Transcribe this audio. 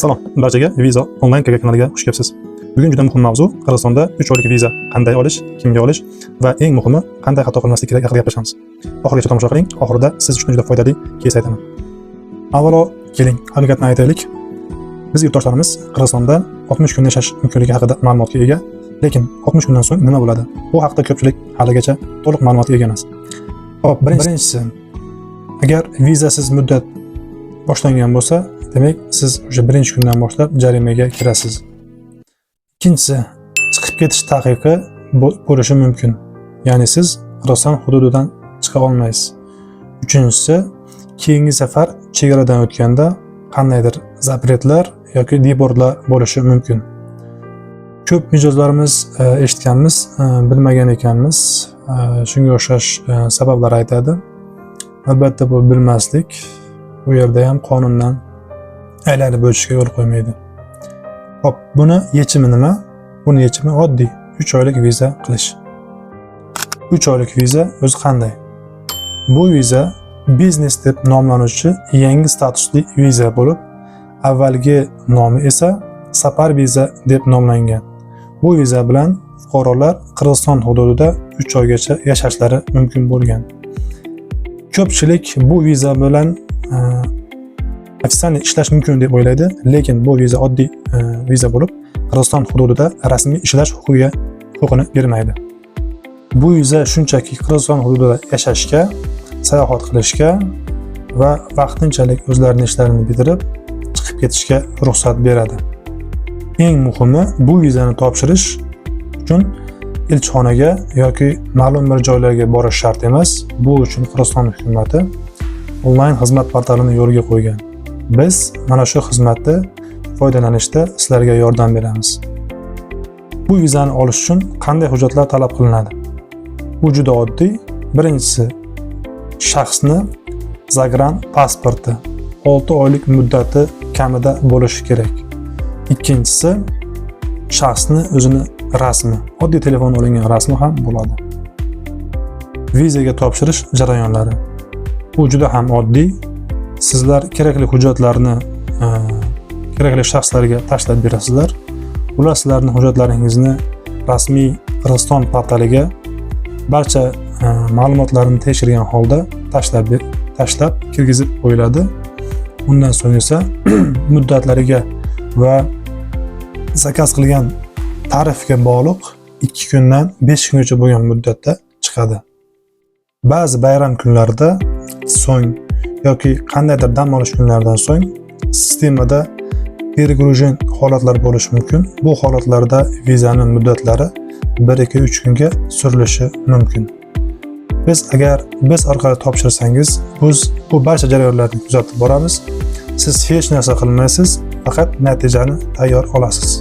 Salom, barchaga Viza onlayn KG kanaliga xush kelibsiz. Bugun juda muhim mavzu Qirg'izistonda 3 oylik viza qanday olish, kimga olish va eng muhimi qanday xato qilmaslik kerak haqida gaplashamiz. Oxirigacha tomosha qiling, oxirida siz uchun juda foydali keys aytaman. Avvalo, keling, haqiqatni aytaylik. Biz yurtdoshlarimiz Qirg'izistonda 60 kun yashash imkoniyati haqida ma'lumotga ega, lekin 60 kundan so'ng nima bo'ladi? Bu haqida ko'pchilik haligacha to'liq ma'lumotga ega emas. Hop, birinchisi, agar vizasiz muddat boshlangan bo'lsa, demak siz o'sha birinchi kundan boshlab jarimaga kirasiz. Ikkinchisi, chiqib ketish taqiqi bo'lishi mumkin. Ya'ni siz Qirg'iziston hududidan chiqa olmaysiz. Uchinchisi, keyingi safar chegaradan o'tganda qandaydir zapretlar yoki deportlar bo'lishi mumkin. Ko'p mijozlarimiz eshitganmiz, bilmagan ekanmiz, shunga o'xshash sabablar aytadi. Albatta bu bilmaslik bu yerda ham qonundan aylanib o'tishga yo'l qo'ymaydi. Hop, buni yechimi nima? Buni yechimi oddiy, 3 oylik viza qilish. 3 oylik viza o'zi qanday? Bu viza biznes deb nomlanuvchi yangi statusli viza bo'lib, avvalgi nomi esa safar viza deb nomlangan. Bu viza bilan fuqarolar Qirg'iziston hududida 3 oygacha yashashlari mumkin bo'lgan. Ko'pchilik bu viza bilan ofitsial ishlash mumkin deb o'ylaydi, lekin bu viza oddiy viza bo'lib, Qirg'iziston hududida rasmiy ishlash huquqini bermaydi. Bu viza shunchaki Qirg'iziston hududida yashashga, sayohat qilishga va vaqtinchalik o'zlarining ishlarini bitirib chiqib ketishga ruxsat beradi. Eng muhimi, bu vizani topshirish uchun elchixonaga yoki ma'lum bir joylarga borish shart emas. Bu uchun Qirg'iziston hukumati onlayn xizmat portalini yo'lga qo'ygan. Biz mana shu xizmatni foydalanishda sizlarga yordam beramiz. Bu vizani olish uchun qanday hujjatlar talab qilinadi? Bu juda oddiy. Birinchisi, shaxsni zagran pasporti 6 oylik muddati kamida bo'lishi kerak. Ikkinchisi, shaxsni o'zini rasmi, oddiy telefon olingan rasmi ham bo'ladi. Vizaga topshirish jarayonlari. Bu juda ham oddiy. Sizlar kerakli hujjatlarni kerakli shaxslarga tashlab berasizlar. Ular sizlarning hujjatlaringizni rasmiy Qirg'iziston portaliga barcha ma'lumotlarni tekshirgan holda tashlab kirgizib qo'yiladi. Undan so'ng esa muddatlariga va zakaz qilgan tarifga bog'liq 2 kundan 5 kungacha bo'lgan muddatda chiqadi. Ba'zi bayram kunlarida so'ng yoki qandaydir dam olish kunlaridan so'ng sistemada перегружен holatlar bo'lishi mumkin. Bu holatlarda vizaning muddatlari 1-2-3 kunga surilishi mumkin. Agar biz orqali topshirsangiz, bu barcha jarayonlarni kuzatib boramiz. Siz hech narsa qilmaysiz, faqat natijani tayyor olasiz.